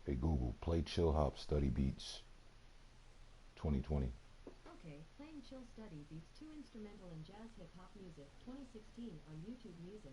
Hey Google, play Chill Hop Study Beats 2020. Okay, playing Chill Study Beats 2 instrumental and jazz hip hop music 2016 on YouTube Music.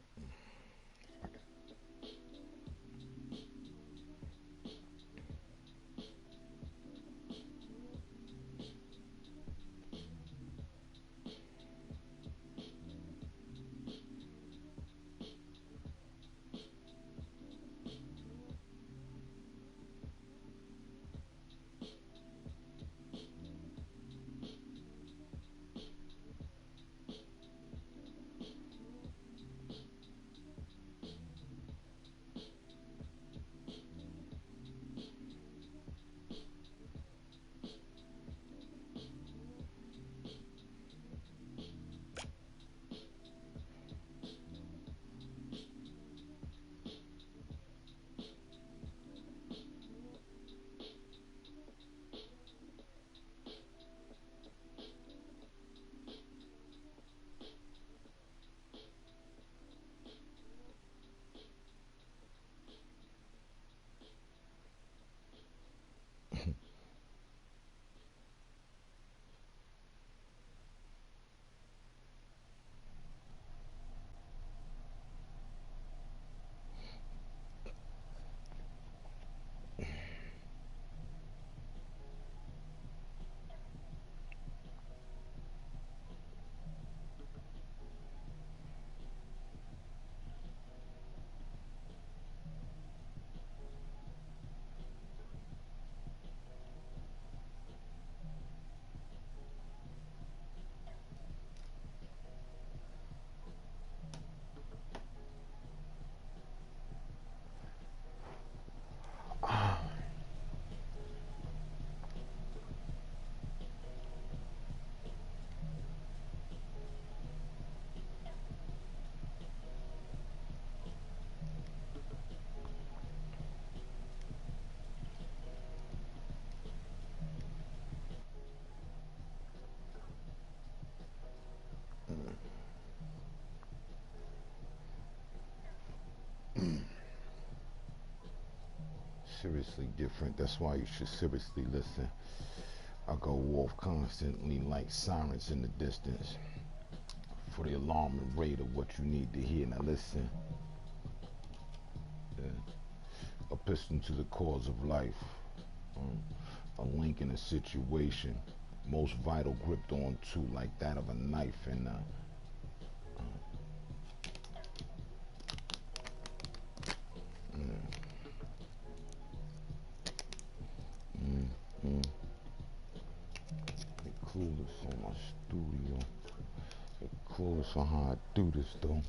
Seriously different. That's why you should seriously listen. I go off constantly like sirens in the distance for the alarm and rate of what you need to hear. Now listen. A piston to the cause of life. A link in a situation. Most vital gripped on to like that of a knife and mm, mm, they clueless on my studio. They clueless on how I do this though.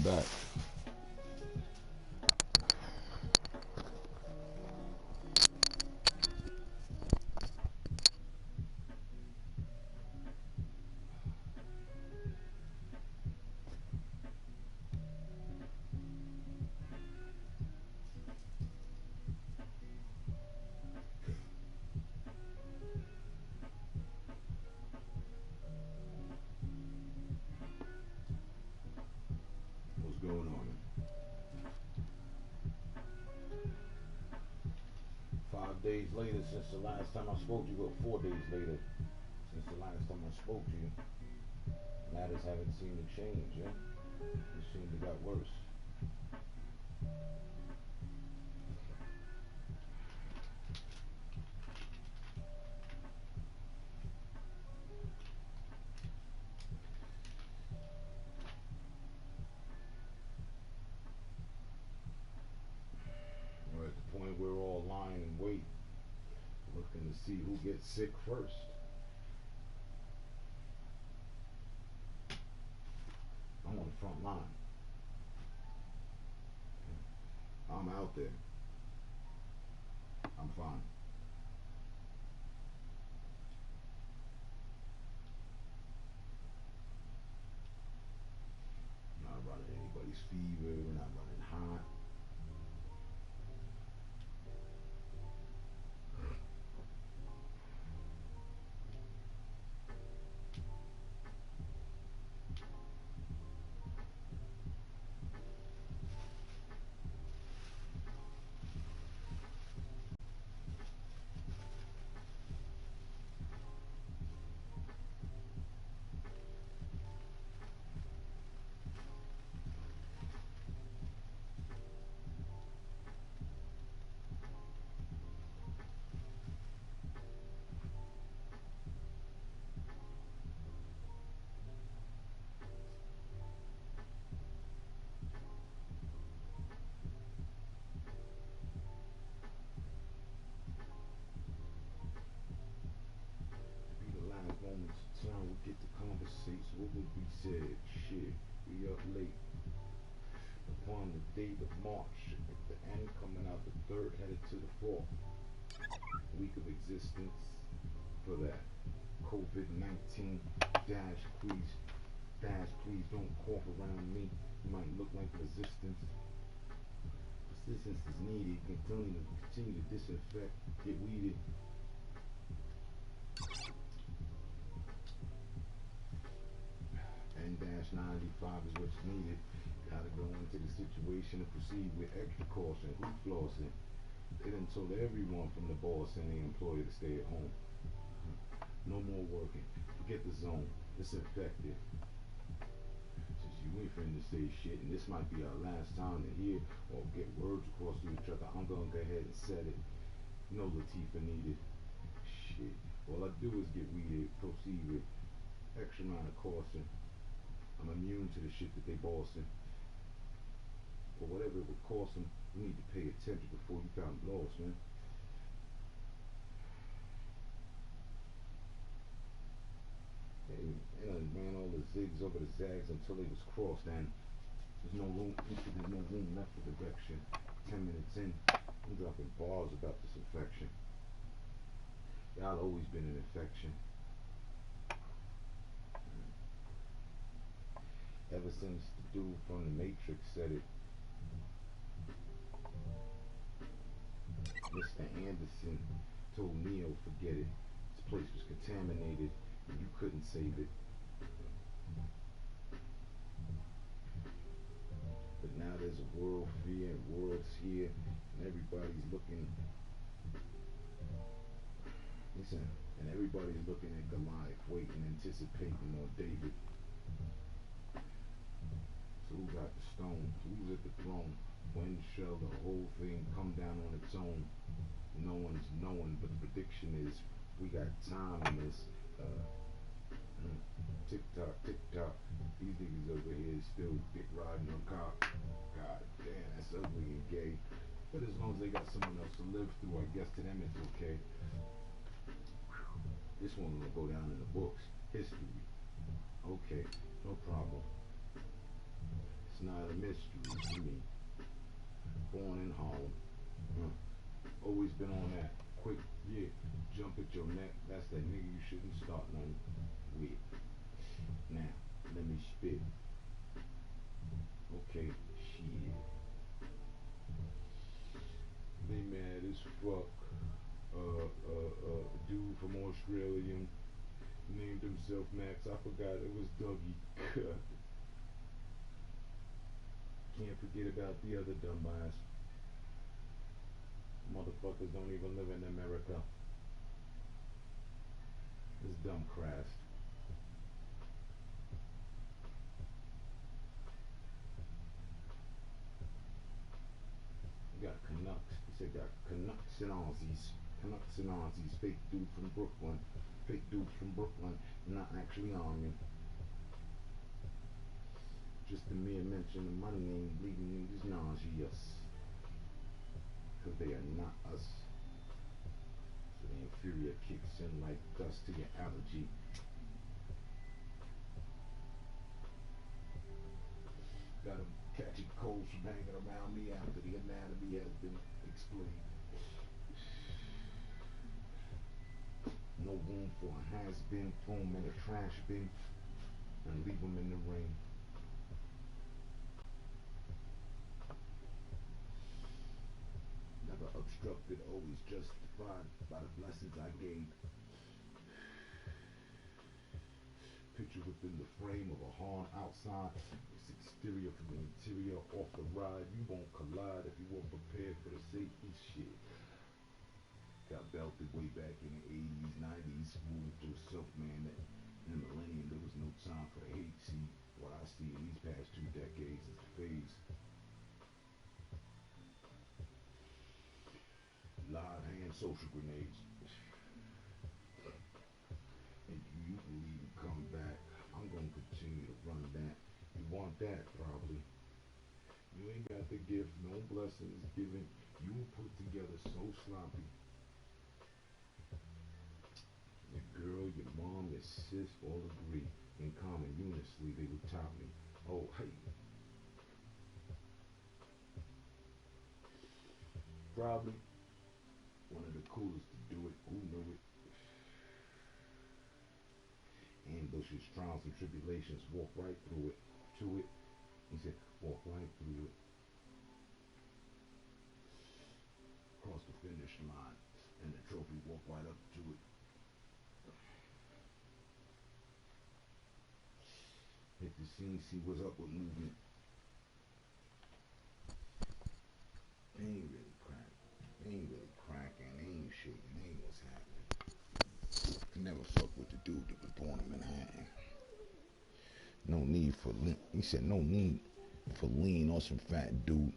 I'm back. What's going on? 5 days later since the last time I spoke to you, well, 4 days later since the last time I spoke to you, matters haven't seemed to change, yeah? It seemed to got worse. We're at the point where we're all lying in wait, looking to see who gets sick first. I'm on the front line. I'm out there. I'm fine. Not running anybody's fever. We're not running hot. Be the last moments of time we get to conversate. So what would we said? Shit, we up late. Upon the date of March, at the end coming out the third, headed to the fourth week of existence for that COVID-19 dash please don't cough around me. You might look like resistance. Persistence is needed. Continue to disinfect, get weeded. N-95 is what's needed. Gotta go into the situation and proceed with extra caution. Who's flossing? They done told everyone from the boss and the employer to stay at home. No more working. Forget the zone. Disinfected. Since you ain't finna say shit, and this might be our last time to hear or get words across to each other, I'm gonna go ahead and set it. No Latifah needed. Shit. All I do is get weeded, proceed with extra amount of caution. I'm immune to the shit that they bossing. But whatever it would cost them, you need to pay attention before you found lost, man. They done ran all the zigs over the zags until they was crossed, and there's no room left for direction. 10 minutes in, I'm dropping bars about this infection. Y'all always been an infection. Ever since the dude from the Matrix said it, Mr. Anderson told Neo, forget it. This place was contaminated and you couldn't save it. But now there's a world fear and world's here and everybody's looking. Listen, and everybody's looking at Goliath, waiting, anticipating on David. So who got the stone? Who's at the throne? When shall the whole thing come down on its own? No one's knowing, but the prediction is we got time in this. Tick tock, tick tock. These niggas over here still dick riding on cop. God damn, that's ugly and gay. But as long as they got someone else to live through, I guess to them it's okay. This one will go down in the books. History. Okay, no problem. It's not a mystery to me. Born in Harlem. Always been on that quick, yeah, jump at your neck. That's that nigga you shouldn't start nothing with. Now, let me spit. Okay, shit. They mad as fuck. Dude from Australia named himself Max. I forgot it was Dougie. Can't forget about the other dumbass. Motherfuckers don't even live in America. This dumb crass. You got Canucks. He said got Canucks and Aussies. Canucks and Aussies. Fake dude from Brooklyn. Fake dudes from Brooklyn. Not actually Army. Just the mere mention of my name leaving niggas nauseous. Because they are not us. So the inferior kicks in like dust to your allergy. Got a catchy cold from hanging around me after the anatomy has been explained. No room for a has-been, throw 'em in a trash bin and leave 'em in the rain. Never obstructed, always justified by the blessings I gave. Picture within the frame of a horn outside. It's exterior from the interior, off the ride. You won't collide if you weren't prepared for the safety shit. Got belted way back in the 80s, 90s, moving through self-man. In the millennium, there was no time for the hate. See, what I see in these past 2 decades is a phase. Live hand social grenades. And you believe in come back. I'm gonna continue to run that. You want that probably. You ain't got the gift, no blessings given. You were put together so sloppy. Your girl, your mom, your sis all agree. In common unison, they would top me. Oh, hey. Probably one of the coolest to do it. Who knew it? Ambushes, trials, and tribulations. Walk right through it. To it. He said, walk right through it. Cross the finish line. And the trophy, walk right up to it. Hit the scene, see what's up with movement. They ain't really cracking. They ain't really cracking. They ain't shaking. They ain't what's happening. I never fuck with the dude that was born in Manhattan. No need for lean. He said no need for lean or some fat dude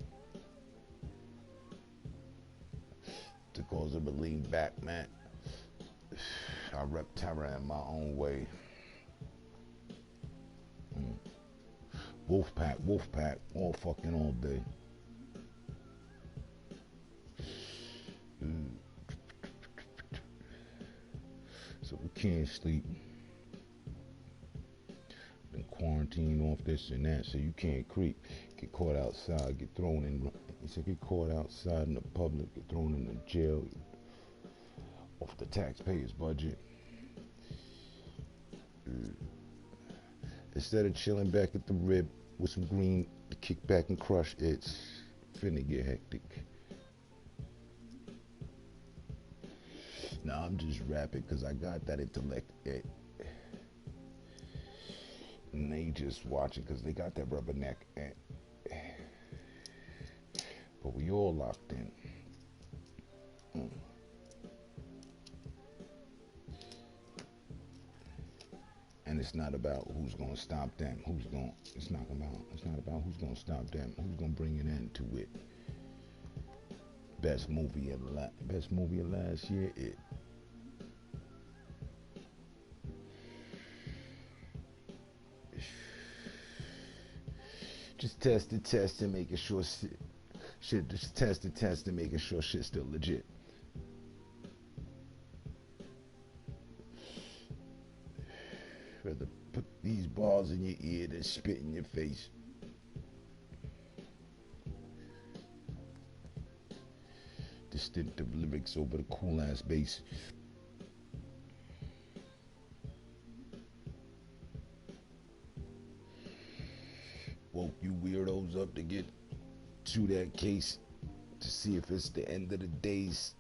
to cause him to lean back, man. I rep terror in my own way. Wolfpack, all fucking all day. So we can't sleep. Been quarantined off this and that, so you can't creep. Get caught outside, get thrown in. He said get caught outside in the public, get thrown in the jail off the taxpayers' budget. Instead of chilling back at the rib with some green to kick back and crush, it's finna get hectic. Nah, I'm just rapping because I got that intellect. And they just watching because they got that rubber neck. But we all locked in. And it's not about who's gonna stop them. It's not about who's gonna stop them. Who's gonna bring an end to it. Best movie of last year. It. Just test and making sure shit. Just test and making sure shit's still legit. Rather put these balls in your ear than spit in your face. stint of lyrics over the cool ass bass. Woke you weirdos up to get to that case to see if it's the end of the days.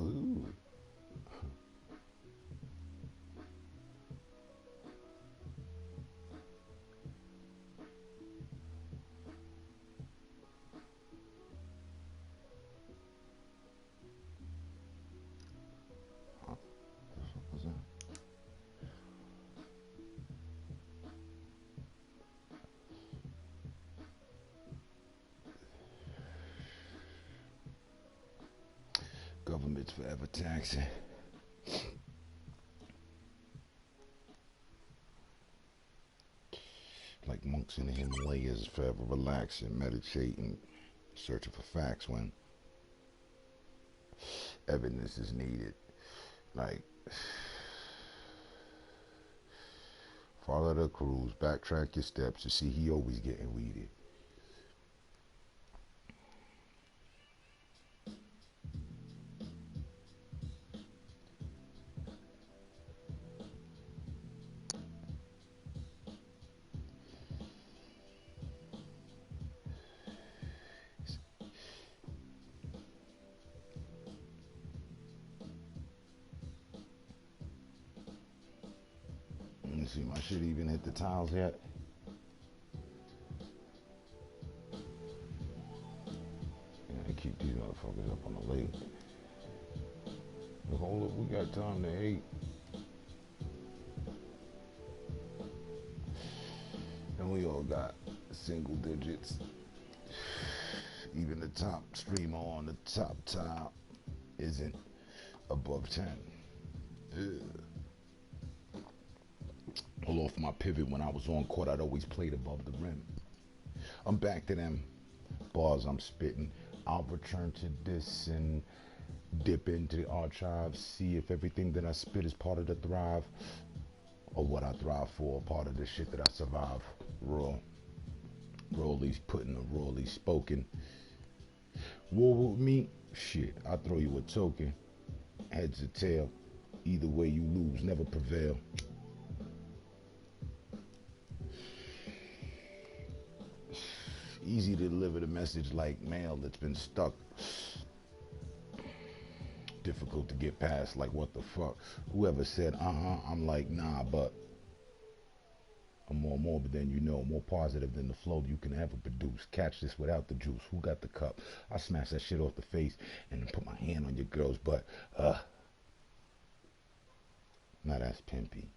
Ooh. What's that? Government's forever taxing. Like monks in the Himalayas forever relaxing, meditating, searching for facts when evidence is needed. Like, follow the cruise, backtrack your steps. You see, he always getting weeded. Let me see, my shit even hit the tiles yet? Yeah, keep these motherfuckers up on the lake. But hold up, we got time to hate. And we all got single digits. Even the top streamer on the top isn't above 10. Ugh. Pull off my pivot when I was on court, I'd always played above the rim. I'm back to them bars I'm spitting. I'll return to this and dip into the archives, see if everything that I spit is part of the thrive, or what I thrive for, part of the shit that I survive. Raw. Rawly's putting the rawly spoken. War with me? Shit, I'll throw you a token. Heads or tail. Either way you lose, never prevail. Easy to deliver the message like mail that's been stuck. Difficult to get past, like what the fuck. Whoever said I'm like nah, but I'm more morbid than you know, more positive than the flow you can ever produce. Catch this without the juice. Who got the cup? I smash that shit off the face and then put my hand on your girl's butt. Now that's pimpy.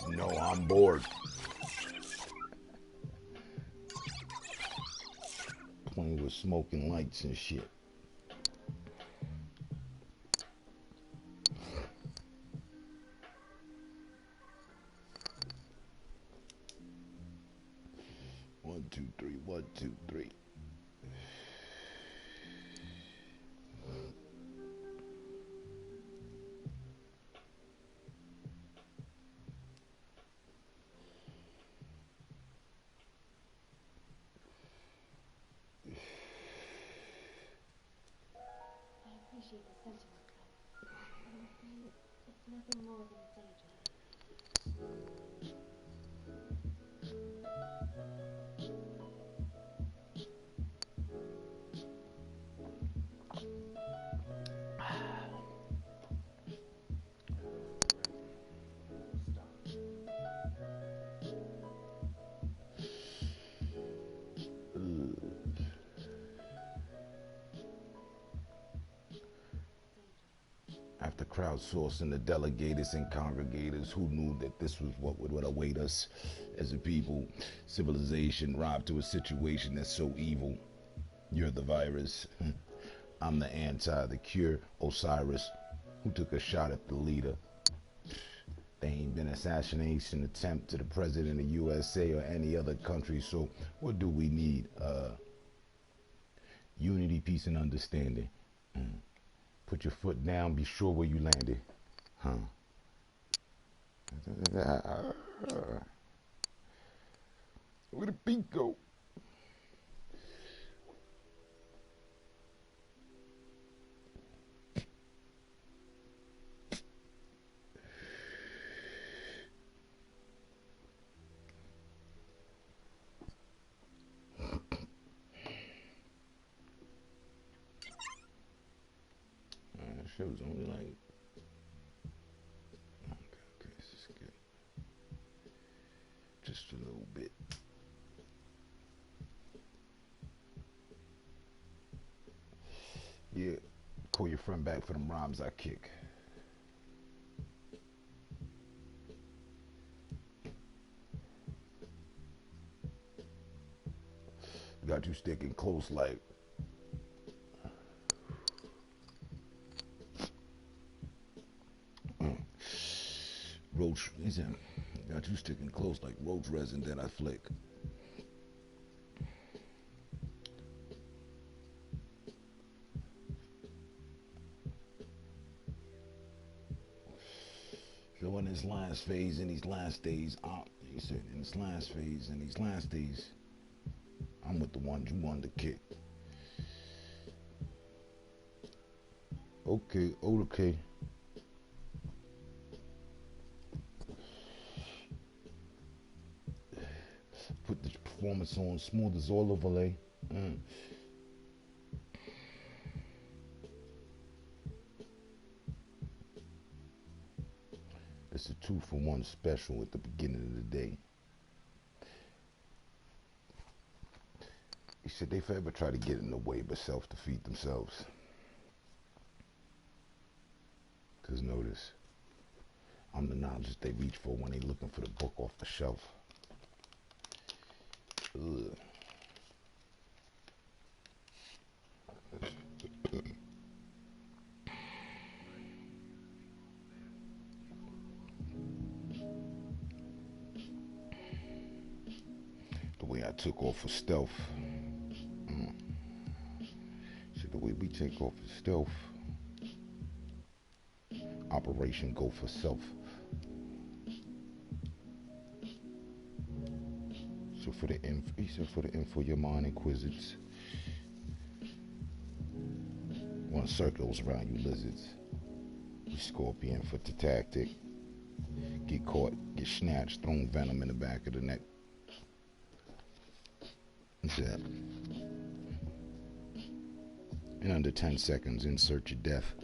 You know I'm bored. Playing with smoking lights and shit. One, two, three, 1, 2, 3. I appreciate the sentiment, but I'm afraid it's nothing more than daydreaming. After crowdsourcing the delegators and congregators who knew that this was what would await us as a people, civilization robbed to a situation that's so evil. You're the virus. I'm the anti, the cure, Osiris, who took a shot at the leader. There ain't been assassination attempt to the president of USA or any other country, so what do we need? Unity, peace, and understanding. Put your foot down, be sure where you landed. Where the beat go? Shit was only like, okay, this is good. Just a little bit. Yeah, call your friend back for them rhymes I kick. Got you sticking close like. Roach, he said, got you sticking close like roach resin that I flick. So in this last phase, in these last days, he said, in this last phase, in these last days, I'm with the ones you wanted to kick. Okay, okay. Put the performance on smooth as all overlay. It's a 2-for-1 special at the beginning of the day. He said they forever try to get in the way but self-defeat themselves. Cause notice, I'm the knowledge that they reach for when they looking for the book off the shelf. Ugh. The way I took off for stealth. So the way we take off for stealth. Operation Go for Self. So for the info, he said for the info, your mind inquisits. One circles around you lizards. You scorpion for the tactic. Get caught, get snatched, thrown venom in the back of the neck. He said, in under 10 seconds, insert your death.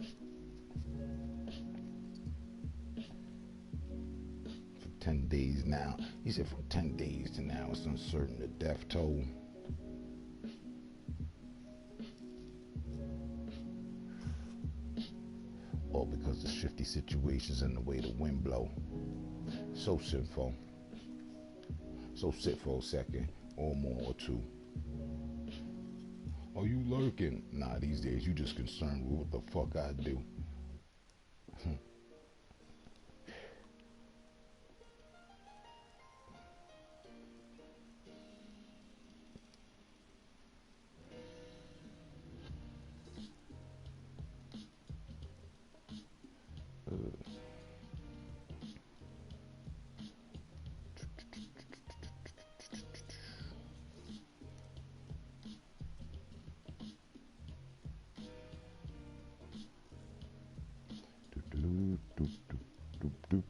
For 10 days now. He said from 10 days to now, it's uncertain the death toll. All because of shifty situations and the way the wind blow. So sinful. So sit for a second or more or two. Are you lurking? Nah, these days you just concerned with what the fuck I do. Doop, doop, doop, doop, doop.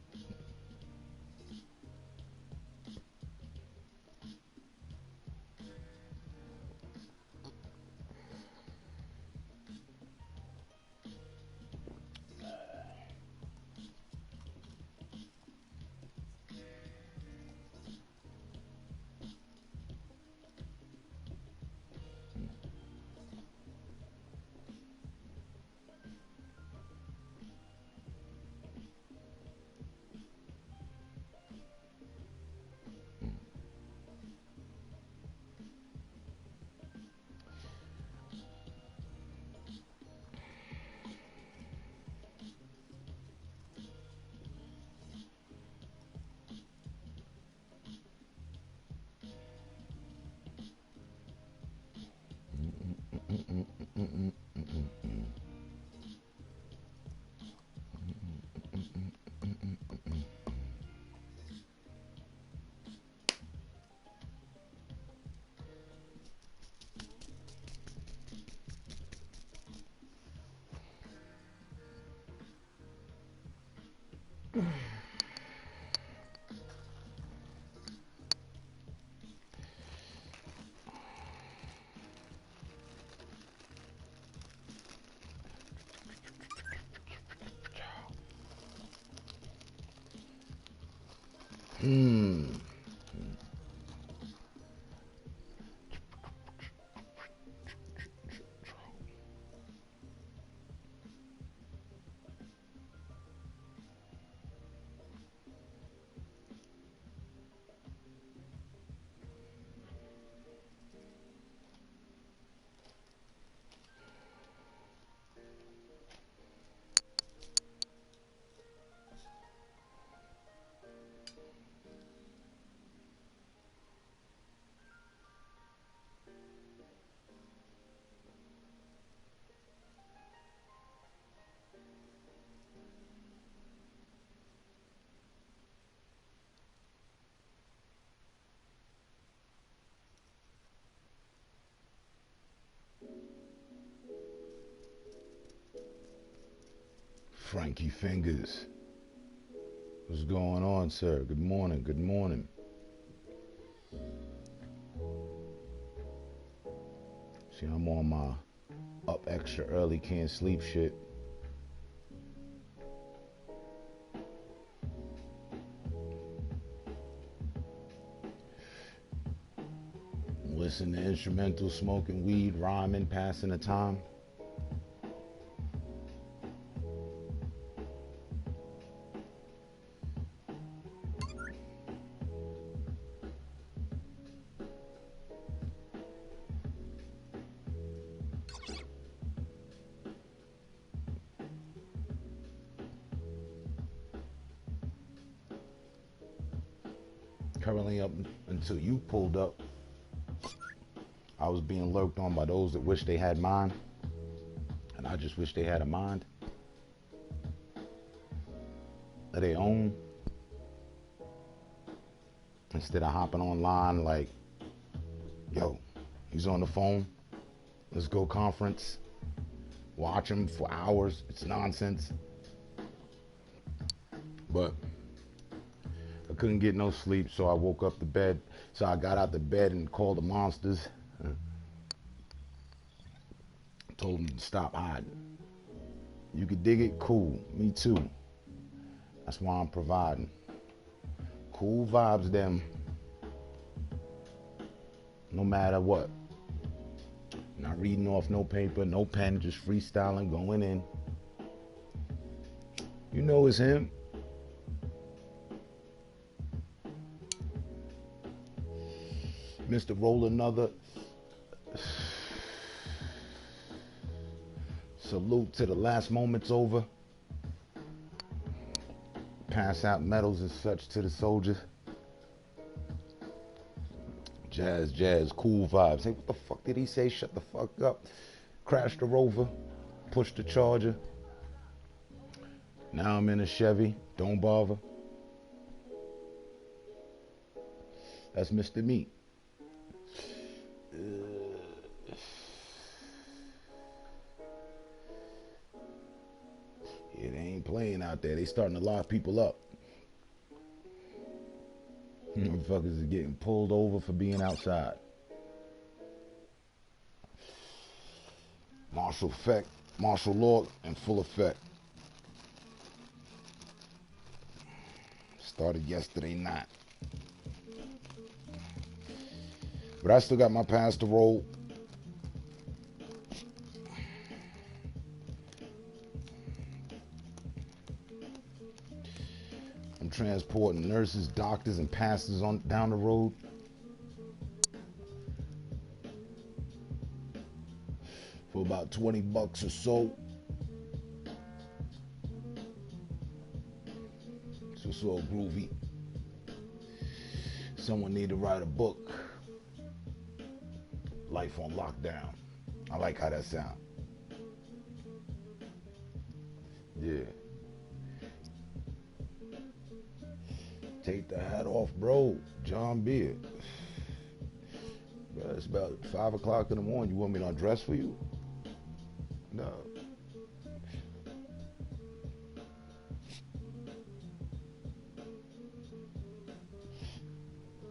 Hmm. Frankie Fingers. What's going on, sir? Good morning. Good morning. See, I'm on my up extra early, can't sleep shit. Listen to instrumental, smoking weed, rhyming, passing the time. Currently up until you pulled up, I was being lurked on by those that wish they had mine, and I just wish they had a mind of their own. Instead of hopping online like, yo, he's on the phone, let's go conference, watch him for hours, it's nonsense. But I couldn't get no sleep, so I woke up the bed. So I got out the bed and called the monsters. Told them to stop hiding. You could dig it, cool. Me too. That's why I'm providing. Cool vibes, them. No matter what. Not reading off no paper, no pen, just freestyling, going in. You know it's him. Mr. Roll another. Salute to the last moments over. Pass out medals and such to the soldiers. Jazz, jazz, cool vibes. Hey, what the fuck did he say? Shut the fuck up. Crashed the Rover. Pushed the Charger. Now I'm in a Chevy. Don't bother. That's Mr. Meat. It ain't playing out there. They starting to lock people up. Motherfuckers is getting pulled over for being outside. Martial law in full effect. Started yesterday night. But I still got my pass to roll. I'm transporting nurses, doctors, and pastors on down the road. For about $20 or so. So groovy. Someone need to write a book. Life on Lockdown. I like how that sounds. Yeah. Take the hat off, bro. John Beard. Bro, it's about 5 o'clock in the morning. You want me to undress for you? No.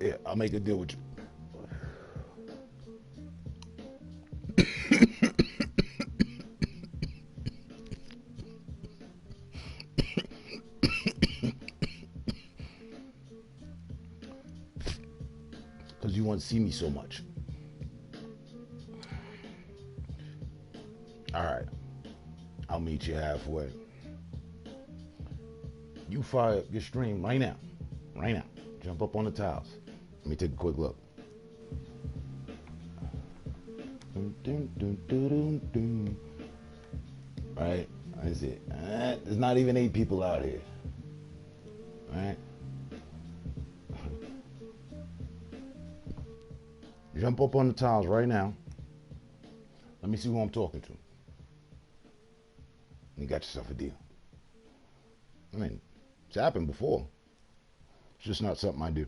Yeah, I'll make a deal with you. Because you want to see me so much. Alright. I'll meet you halfway. You fire up your stream right now. Right now. Jump up on the tiles. Let me take a quick look. Right? That's it. There's not even 8 people out here. Right? Jump up on the tiles right now. Let me see who I'm talking to. You got yourself a deal. I mean, it's happened before. It's just not something I do.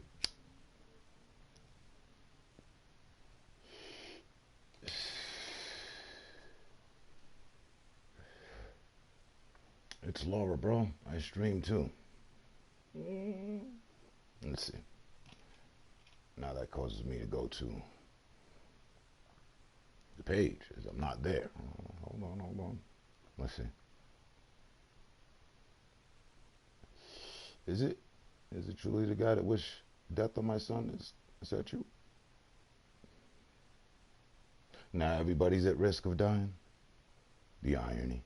It's Laura, bro. I stream too. Let's see. Now that causes me to go to the page as I'm not there. Hold on. Let's see. Is it truly the guy that wished death on my son? Is that you? Now everybody's at risk of dying. The irony.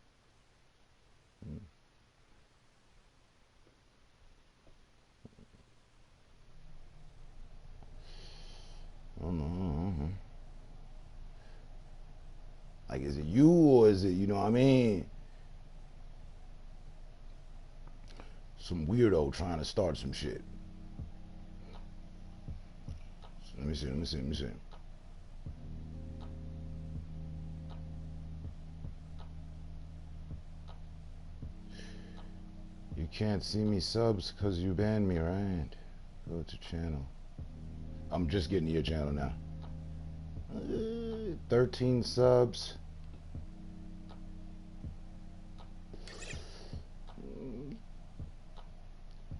Oh no. Like, is it you or is it, you know what I mean? Some weirdo trying to start some shit. Let me see. You can't see me subs because you banned me, right? Go to channel. I'm just getting to your channel now. 13 subs.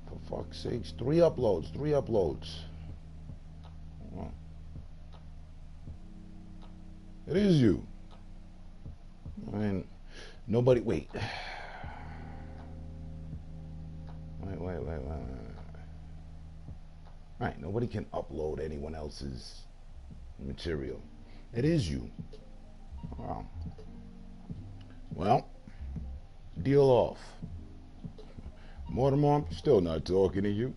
For fuck's sakes. 3 uploads. Oh. It is you. I mean, nobody, wait. Wait. Right, nobody can upload anyone else's material. It is you. Wow. Well, deal off. Mortimer, I'm still not talking to you.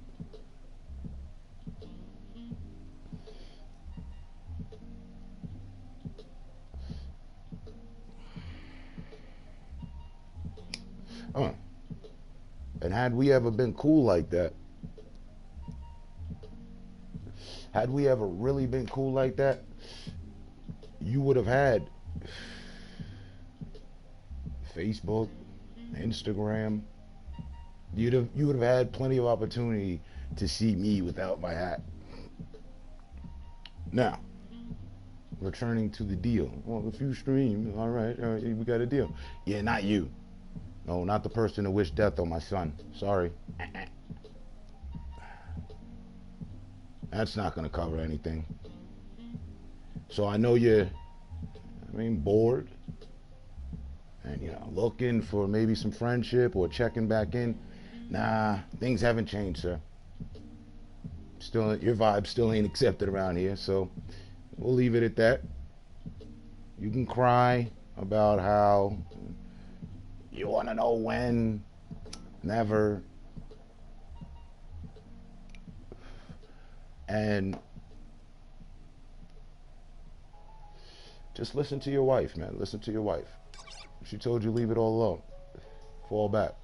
had we ever been cool like that, had we ever really been cool like that, you would have had Facebook, Instagram. You would have had plenty of opportunity to see me without my hat. Now, returning to the deal. Well, if you stream, all right, we got a deal. Yeah, not you. No, not the person who wished death on my son. Sorry. That's not going to cover anything. So I know you're, bored. And, looking for maybe some friendship or checking back in. Nah, things haven't changed, sir. Still, your vibe still ain't accepted around here, so we'll leave it at that. You can cry about how you want to know when, never. And just listen to your wife, man. Listen to your wife. She told you leave it all alone. Fall back.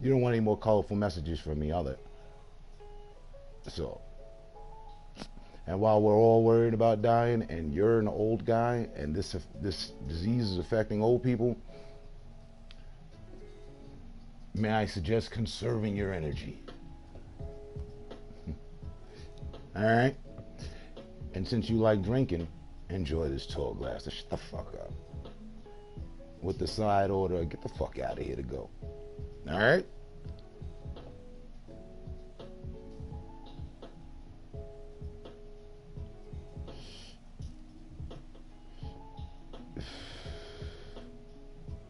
You don't want any more colorful messages from me, other. So, and while we're all worried about dying, and you're an old guy, and this disease is affecting old people, may I suggest conserving your energy? All right. And since you like drinking, enjoy this tall glass. Shut the fuck up. With the side order, get the fuck out of here to go. All right.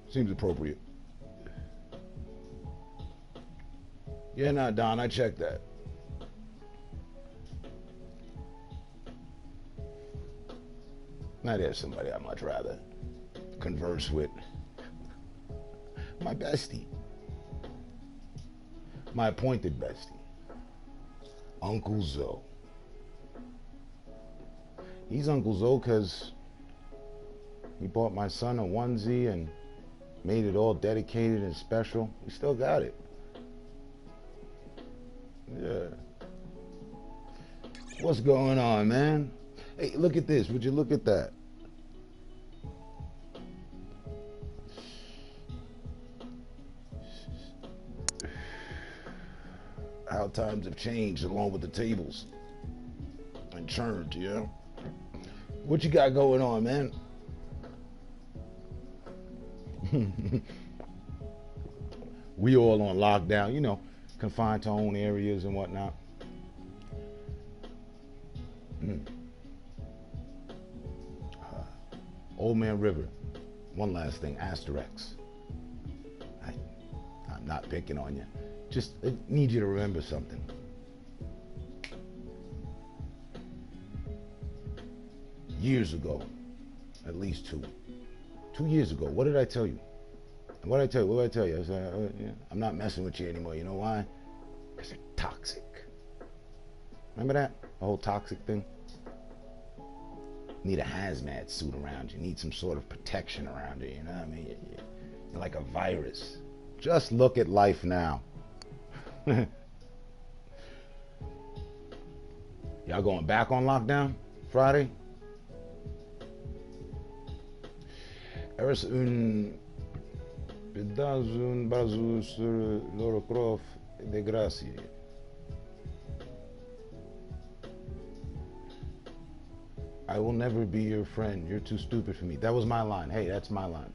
Seems appropriate. Yeah, nah, Don, I checked that. Now there's somebody I'd much rather converse with. My bestie. My appointed bestie. Uncle Zoe. He's Uncle Zoe because he bought my son a onesie and made it all dedicated and special. We still got it. Yeah. What's going on, man? Hey, look at this. Would you look at that? How times have changed along with the tables and churned, yeah? What you got going on, man? We all on lockdown, confined to our own areas and whatnot. Old Man River. One last thing, Asterix. I'm not picking on you. Just need you to remember something. Years ago, at least 2 years ago, what did I tell you? What did I tell you? I said, I'm not messing with you anymore. You know why? Because you're toxic. Remember that? The whole toxic thing? You need a hazmat suit around you. You need some sort of protection around you. You know what I mean? You're like a virus. Just look at life now. Y'all going back on lockdown Friday? Er is un bazu sur l'orocrof de gracie. I will never be your friend. You're too stupid for me. That was my line. Hey, that's my line.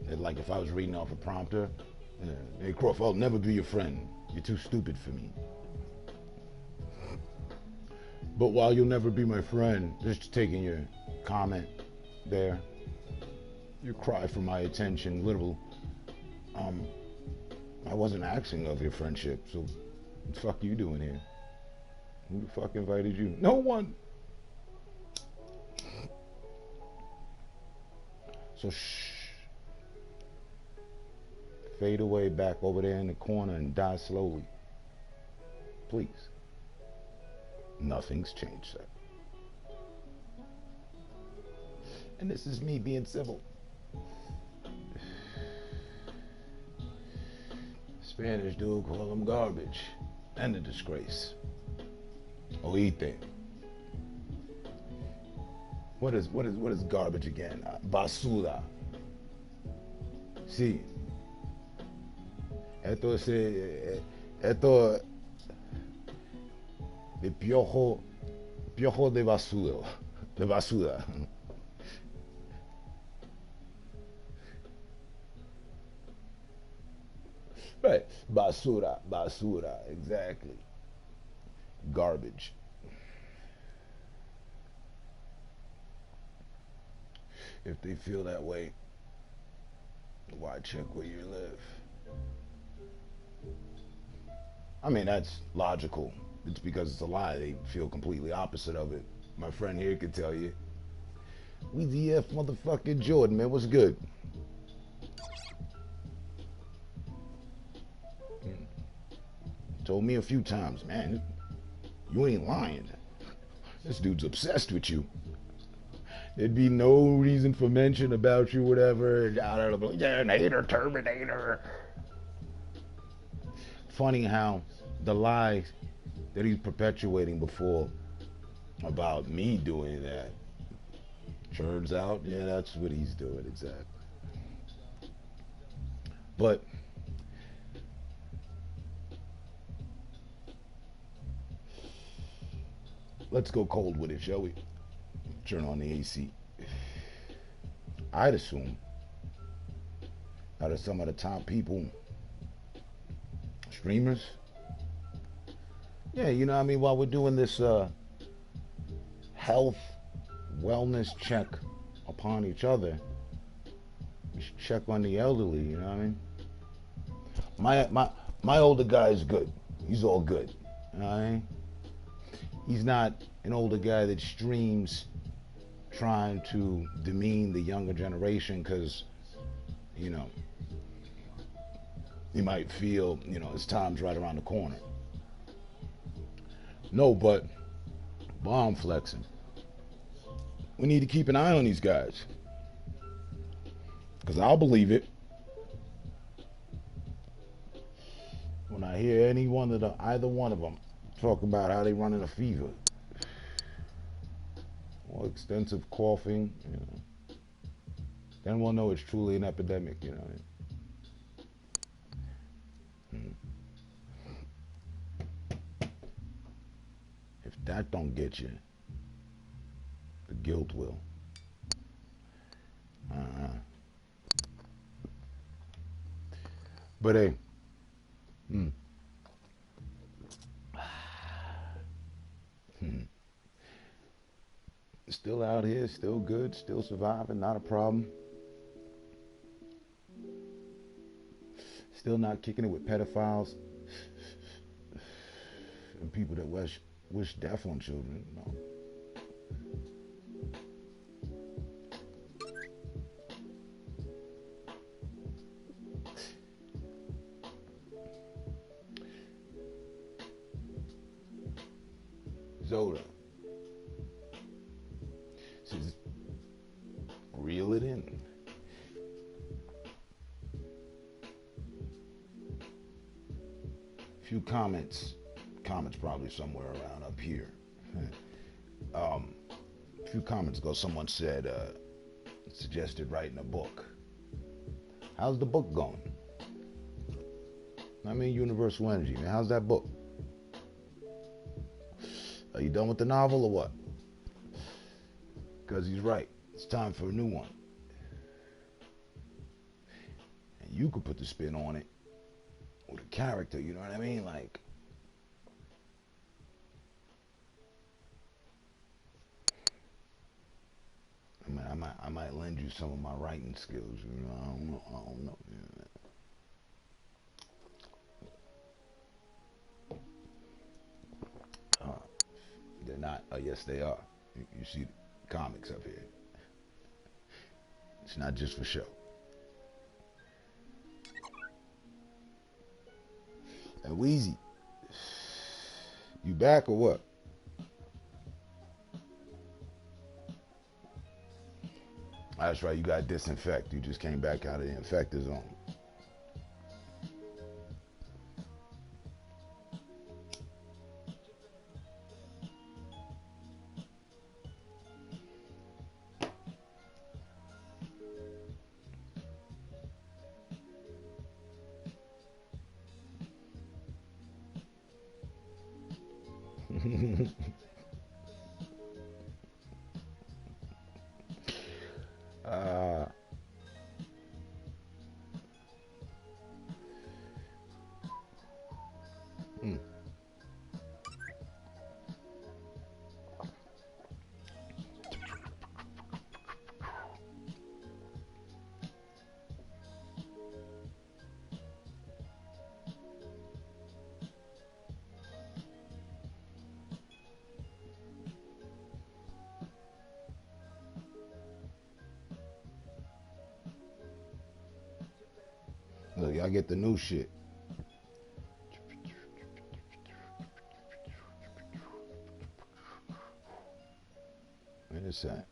Like if I was reading off a prompter, hey Croft, I'll never be your friend. You're too stupid for me. But while you'll never be my friend, just taking your comment there, your cry for my attention, literal. I wasn't asking of your friendship, so what the fuck you doing here? Who the fuck invited you? No one. So shh. Fade away back over there in the corner and die slowly. Please. Nothing's changed, sir. And this is me being civil. Spanish dude call them garbage and a disgrace. Oite. What is garbage again? Basura. Sí. Esto de piojo de basura. De basura. Right. Basura, exactly. Garbage. If they feel that way, why check where you live? I mean, that's logical. It's because it's a lie. They feel completely opposite of it. My friend here could tell you. We the F motherfucking Jordan, man. What's good? Told me a few times, man, you ain't lying. This dude's obsessed with you. There'd be no reason for mention about you, whatever. Yeah, an hater, Terminator. Funny how the lie that he's perpetuating before about me doing that turns out, yeah, that's what he's doing exactly. But let's go cold with it, shall we? Turn on the AC. I'd assume out of some of the top people, streamers, yeah, you know what I mean, while we're doing this health wellness check upon each other, we should check on the elderly, you know what I mean? My older guy is good. He's all good. You know what I mean? He's not an older guy that streams trying to demean the younger generation because, you know, he might feel, you know, his time's right around the corner. No, but bomb flexing. We need to keep an eye on these guys. Because I'll believe it when I hear any one of either one of them talk about how they running a fever or extensive coughing, you know. Then we'll know it's truly an epidemic, you know. If that don't get you, the guilt will. Uh-huh. But hey, mm, still out here, still good, still surviving, not a problem. Still not kicking it with pedophiles and people that wish death on children. No. Zoda says, reel it in. Few comments probably somewhere around up here. A few comments ago, someone said, suggested writing a book. How's the book going? I mean, Universal Energy, man. How's that book? Are you done with the novel or what? Because he's right. It's time for a new one. And you could put the spin on it with a character, you know what I mean? Like, I might lend you some of my writing skills, you know. I don't know. They're not. Oh, yes, they are. You see the comics up here. It's not just for show. And Wheezy, you back or what? That's right, you got disinfect. You just came back out of the infected zone. uh, mm. Look, y'all get the new shit. Where is that?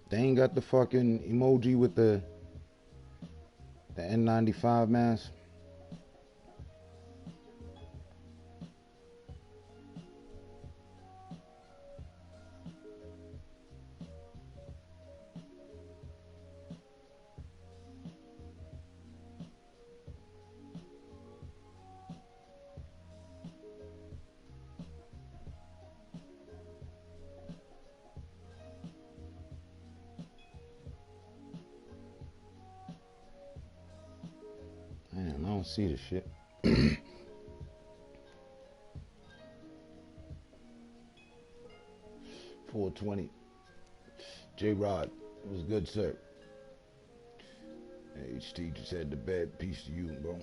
They ain't got the fucking emoji with the N95 mask. Damn, I don't see the shit. 420. J Rod, it was good, sir. HT just had the bad. Peace to you, bro.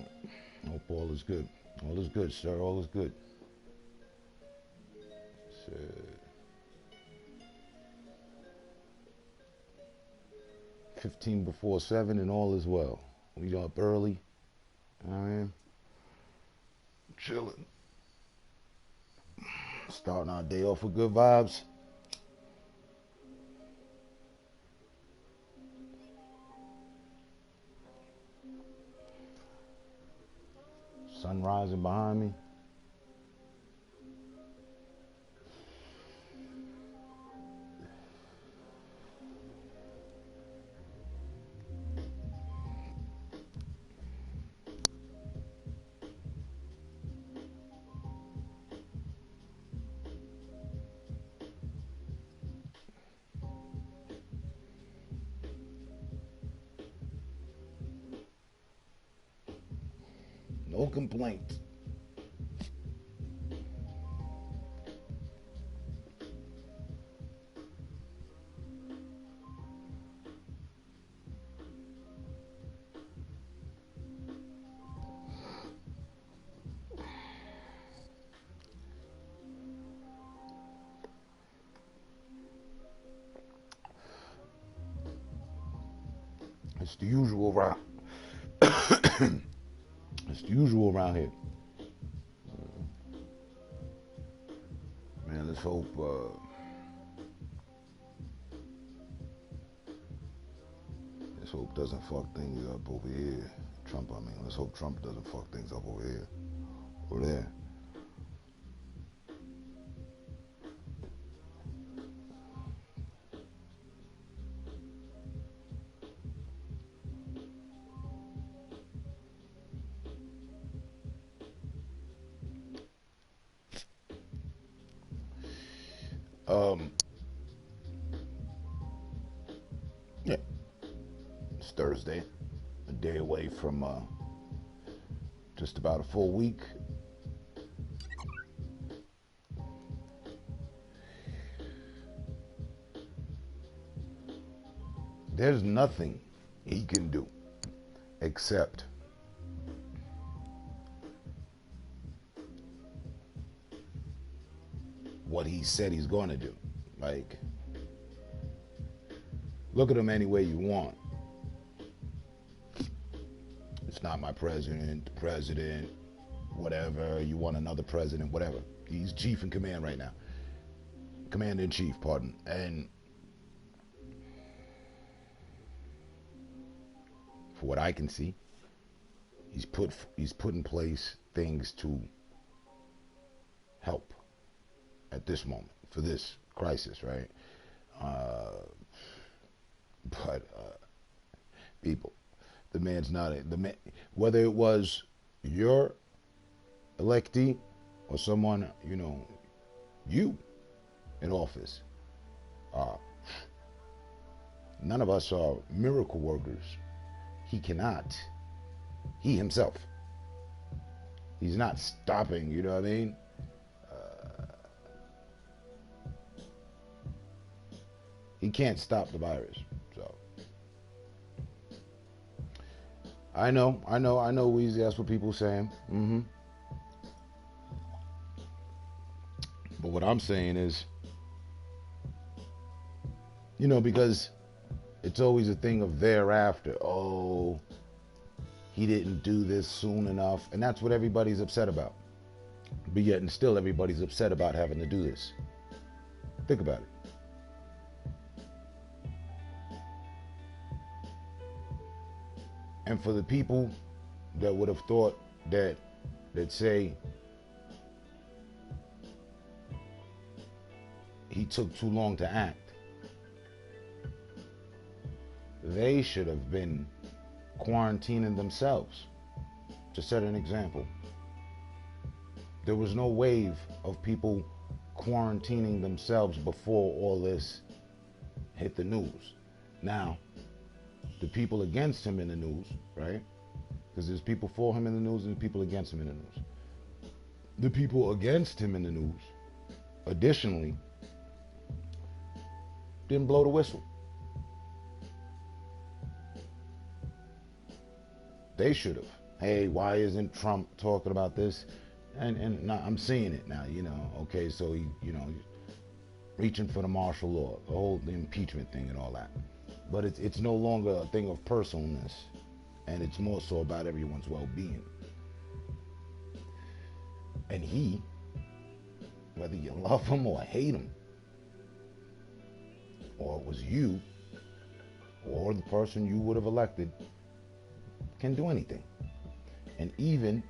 Hope all is good. All is good, sir. All is good. Sir. 15 before 7 and all is well. We up early. I mean, chilling. Starting our day off with good vibes. Sun rising behind me. No complaints. It's the usual around. It's the usual around here. Man, let's hope. Let's hope doesn't fuck things up over here. Trump, I mean, let's hope Trump doesn't fuck things up over here. Over there. Yeah, it's Thursday, a day away from just about a full week. There's nothing he can do except what he said he's going to do. Like, look at him any way you want. It's not my president, whatever. You want another president, whatever. He's chief in command right now. Commander in chief, pardon. And for what I can see, he's put in place things to help at this moment for this crisis, right? Uh, but people, the man's not the man. Whether it was your electee or someone you in office, uh, none of us are miracle workers. He cannot. He himself. He's not stopping. You know what I mean? He can't stop the virus. So I know, Weezy. That's what people saying. But what I'm saying is, because it's always a thing of thereafter. Oh, he didn't do this soon enough, and that's what everybody's upset about. But yet, and still, everybody's upset about having to do this. Think about it. And for the people that would have thought that say he took too long to act, they should have been quarantining themselves. To set an example, there was no wave of people quarantining themselves before all this hit the news. Now, the people against him in the news, right? Because there's people for him in the news and people against him in the news. The people against him in the news, additionally, didn't blow the whistle. They should have. Hey, why isn't Trump talking about this? And now I'm seeing it now, Okay, so he's reaching for the martial law, the whole impeachment thing and all that. But it's no longer a thing of personalness, and it's more so about everyone's well-being. And he, whether you love him or hate him, or it was you, or the person you would have elected, can do anything. And even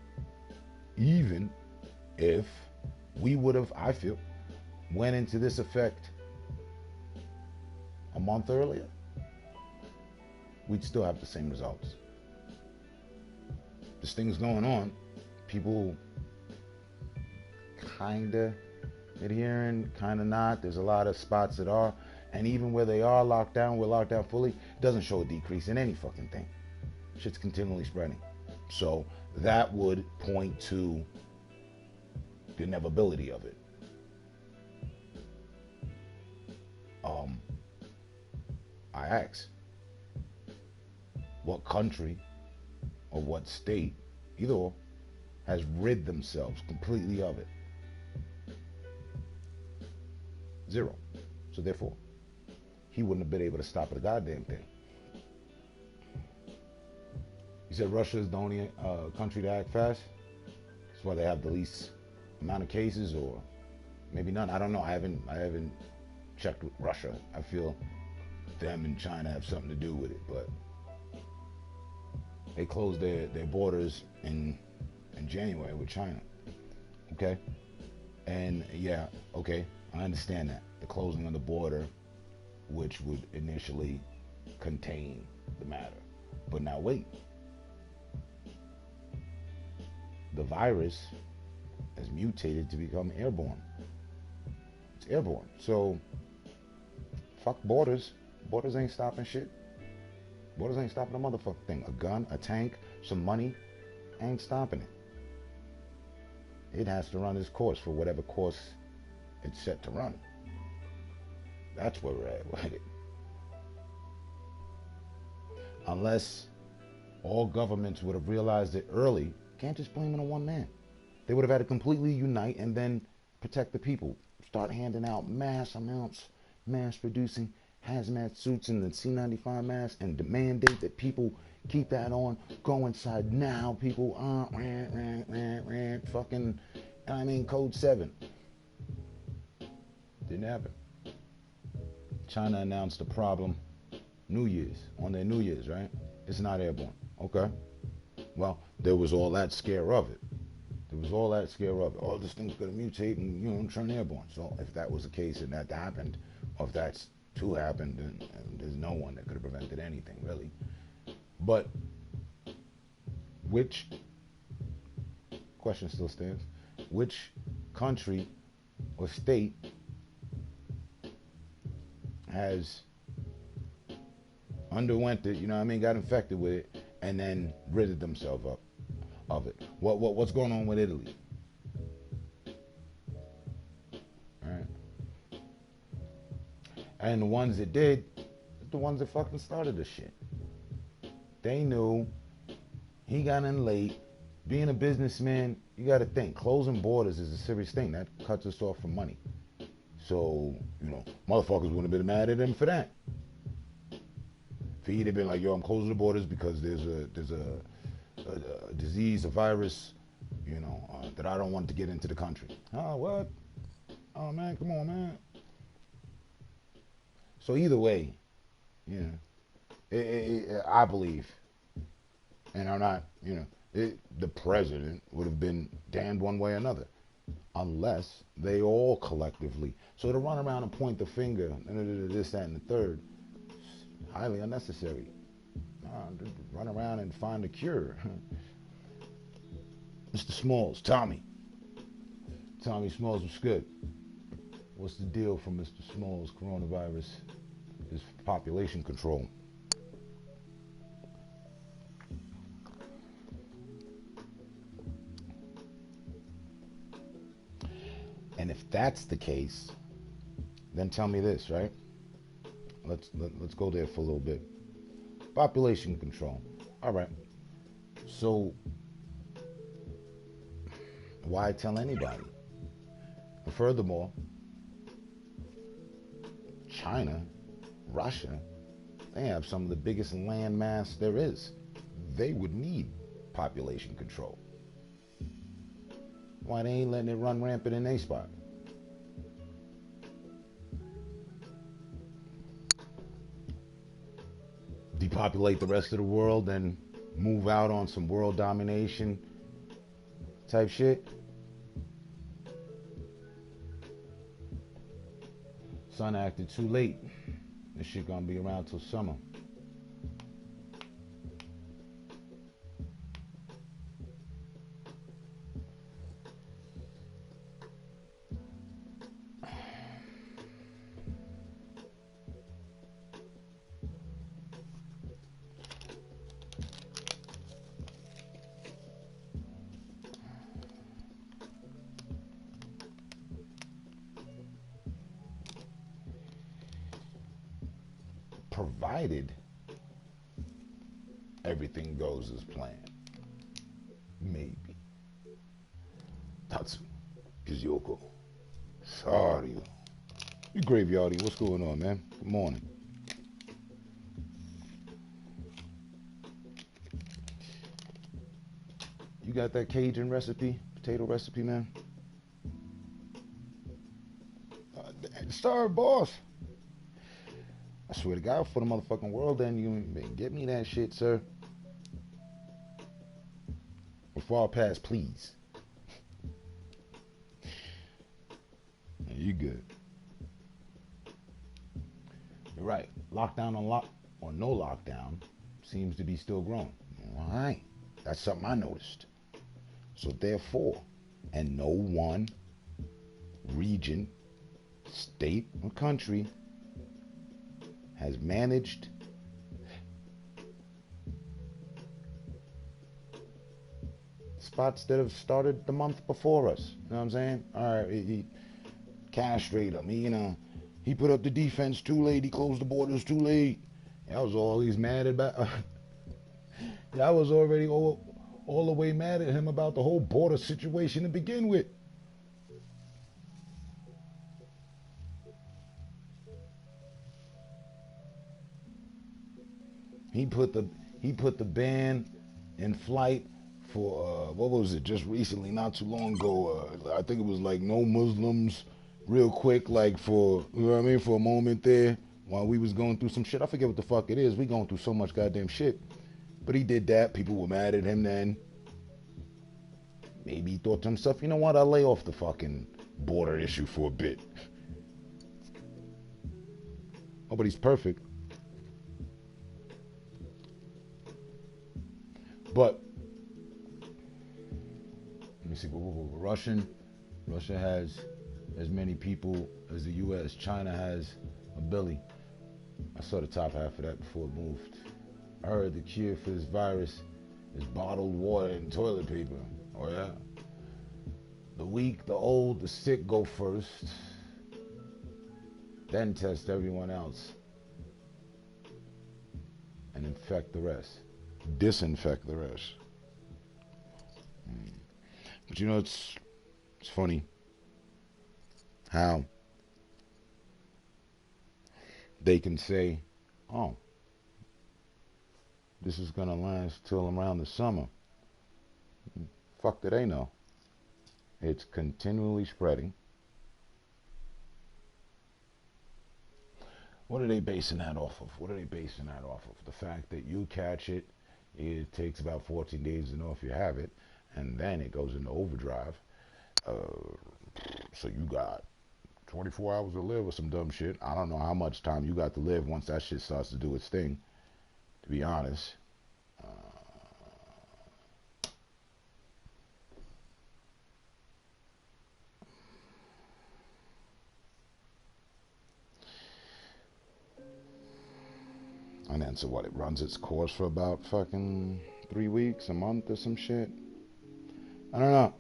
if we would have, I feel, went into this effect a month earlier, we'd still have the same results. This thing's going on. People kinda adhering, kinda not. There's a lot of spots that are. And even where they are locked down, we're locked down fully, it doesn't show a decrease in any fucking thing. Shit's continually spreading. So that would point to the inevitability of it. I ask, what country or what state, either or, has rid themselves completely of it? Zero. So therefore, he wouldn't have been able to stop a goddamn thing. He said Russia is the only country to act fast. That's why they have the least amount of cases, or maybe none. I don't know. I haven't checked with Russia. I feel them and China have something to do with it, but they closed their borders in January with China. Okay? And yeah, okay, I understand that. The closing of the border, which would initially contain the matter. But now wait. The virus has mutated to become airborne. It's airborne. So fuck borders. Borders ain't stopping shit. Borders ain't stopping a motherfucking thing. A gun, a tank, some money ain't stopping it. It has to run its course for whatever course it's set to run. That's where we're at with it. Unless all governments would have realized it early, can't just blame it on one man. They would have had to completely unite and then protect the people. Start handing out mass amounts, mass producing hazmat suits and the C95 masks, and mandate that people keep that on. Go inside now, people. Fucking, code 7. Didn't happen. China announced the problem New Year's, on their New Year's, right? It's not airborne. Okay. Well, there was all that scare of it. There was all that scare of it. Oh, this thing's gonna mutate and turn airborne. So if that was the case and that happened, or if that's to happen, then there's no one that could have prevented anything really. But which question still stands? Which country or state has underwent it, got infected with it, and then ridded themselves up of it? What's going on with Italy? All right. And the ones that did, the ones that fucking started the shit. They knew. He got in late. Being a businessman, you got to think, closing borders is a serious thing. That cuts us off from money. So, motherfuckers wouldn't have been mad at him for that. If he'd have been like, yo, I'm closing the borders because there's a disease, a virus, that I don't want to get into the country. Oh, what? Oh, man, come on, man. So either way, I believe, and I'm not, the president would have been damned one way or another, unless they all collectively. So to run around and point the finger, this, that, and the third, highly unnecessary. Run around and find a cure. Mr. Smalls, Tommy Smalls, was good. What's the deal from Mr. Smalls? Coronavirus is population control. And if that's the case, then tell me this, right? Let's go there for a little bit. Population control. All right. So why tell anybody? And furthermore, China, Russia, they have some of the biggest land mass there is. They would need population control. Why they ain't letting it run rampant in their spot? Depopulate the rest of the world and move out on some world domination type shit. Sun acted too late. This shit gonna be around till summer. Provided everything goes as planned. Maybe. Tatsu, Kizuyoko, Sario. You graveyardy, what's going on, man? Good morning. You got that Cajun recipe, potato recipe, man? Sorry, boss. I swear to God, for the motherfucking world, then you get me that shit, sir. Before I pass, please. You good? You're right. Lockdown or no lockdown seems to be still growing. All right, that's something I noticed. So therefore, and no one region, state, or country has managed spots that have started the month before us. You know what I'm saying? All right, he castrated him. He put up the defense too late. He closed the borders too late. I was always mad about. I was already all the way mad at him about the whole border situation to begin with. He put the ban in flight for what was it? Just recently, not too long ago. I think it was like no Muslims, real quick, like for for a moment there while we was going through some shit. I forget what the fuck it is. We going through so much goddamn shit. But he did that. People were mad at him then. Maybe he thought to himself, you know what, I'll lay off the fucking border issue for a bit. Nobody's perfect. But, let me see, Russia has as many people as the U.S. China has a billion. I saw the top half of that before it moved. I heard the cure for this virus is bottled water and toilet paper. Oh yeah. The weak, the old, the sick go first. Then test everyone else. And infect the rest. Disinfect the rest. But you know, it's funny how they can say, oh, this is going to last till around the summer. Fuck do they know? It's continually spreading. What are they basing that off of? The fact that you catch it, it takes about 14 days to know if you have it, and then it goes into overdrive. So you got 24 hours to live or some dumb shit. I don't know how much time you got to live once that shit starts to do its thing, to be honest. And then, so what, it runs its course for about fucking 3 weeks, a month or some shit? I don't know.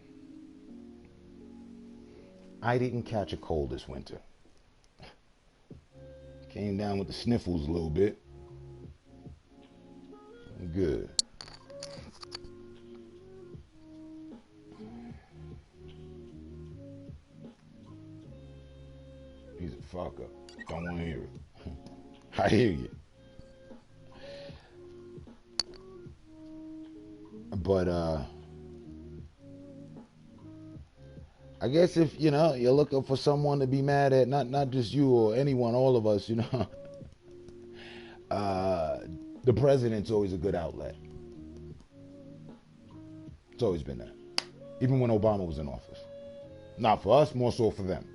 I didn't catch a cold this winter. Came down with the sniffles a little bit. Good. He's a fucker. Don't want to hear it. I hear you. But I guess if you're looking for someone to be mad at, not just you or anyone, all of us, the president's always a good outlet. It's always been that. Even when Obama was in office. Not for us, more so for them.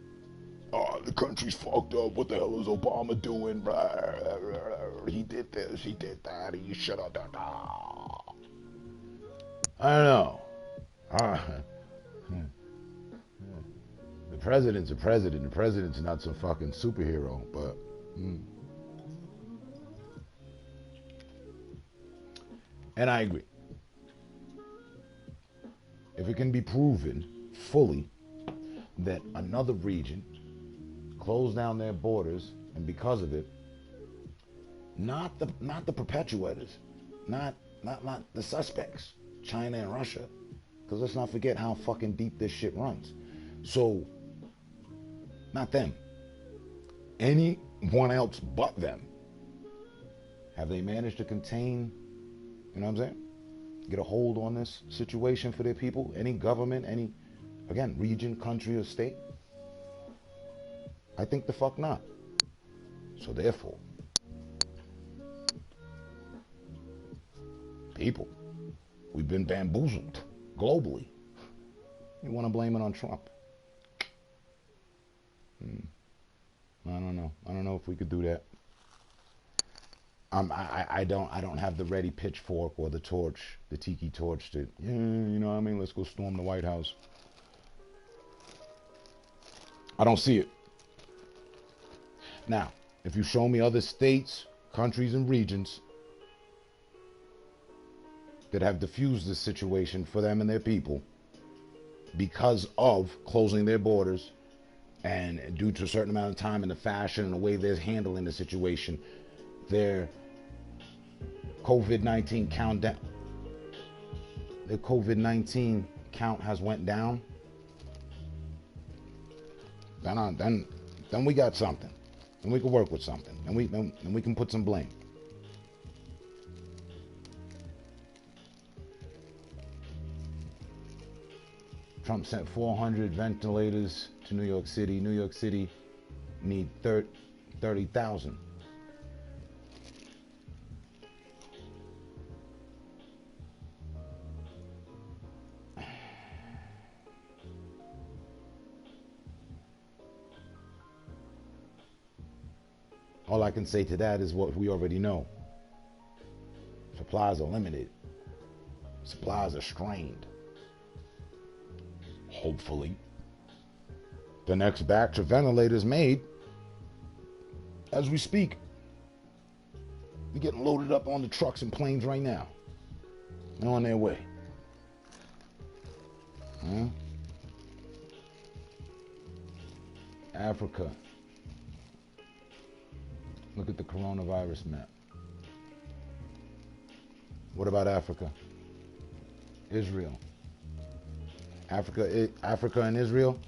Oh, the country's fucked up. What the hell is Obama doing? He did this, he did that, he should have done that. I don't know. The president's a president. The president's not some fucking superhero, but and I agree. If it can be proven fully that another region closed down their borders, and because of it, not the perpetuators, not the suspects, China and Russia, because let's not forget how fucking deep this shit runs. So, not them. Anyone else but them. Have they managed to contain, you know what I'm saying? Get a hold on this situation for their people? Any government, any, again, region, country, or state? I think the fuck not. So therefore, people, we've been bamboozled globally. You want to blame it on Trump? I don't know. I don't know if we could do that. I don't have the ready pitchfork or the torch, the tiki torch to, you know what I mean? Let's go storm the White House. I don't see it. Now, if you show me other states, countries, and regions that have diffused this situation for them and their people because of closing their borders and due to a certain amount of time and the fashion and the way they're handling the situation, their COVID-19 countdown, the COVID-19 count has went down, then we got something, and we can work with something, and we can put some blame. Trump sent 400 ventilators to New York City. New York City need 30,000. All I can say to that is what we already know. Supplies are limited. Supplies are strained. Hopefully, the next batch of ventilators made as we speak. They're getting loaded up on the trucks and planes right now. They're on their way. Africa. Look at the coronavirus map. What about Africa? Israel. Africa and Israel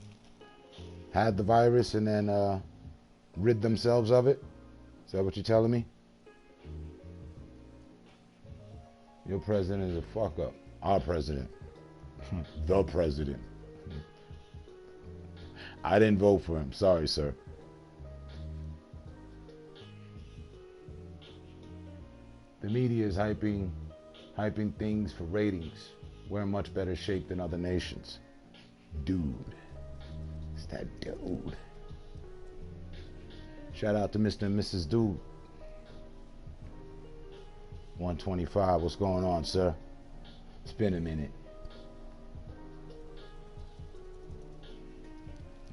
had the virus and then rid themselves of it? Is that what you're telling me? Your president is a fuck up. Our president. The president. I didn't vote for him. Sorry, sir. The media is hyping things for ratings. We're in much better shape than other nations. Dude. It's that dude. Shout out to Mr. and Mrs. Dude. 125. What's going on, sir? It's been a minute.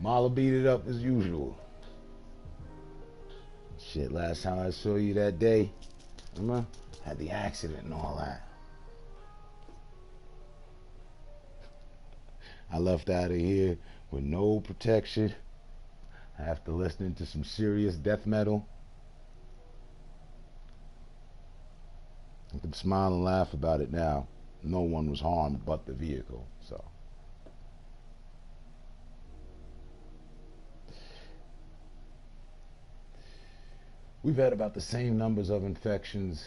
Mala beat it up as usual. Shit, last time I saw you that day, remember? Had the accident and all that. I left out of here with no protection after listening to some serious death metal. I can smile and laugh about it now. No one was harmed but the vehicle, so. We've had about the same numbers of infections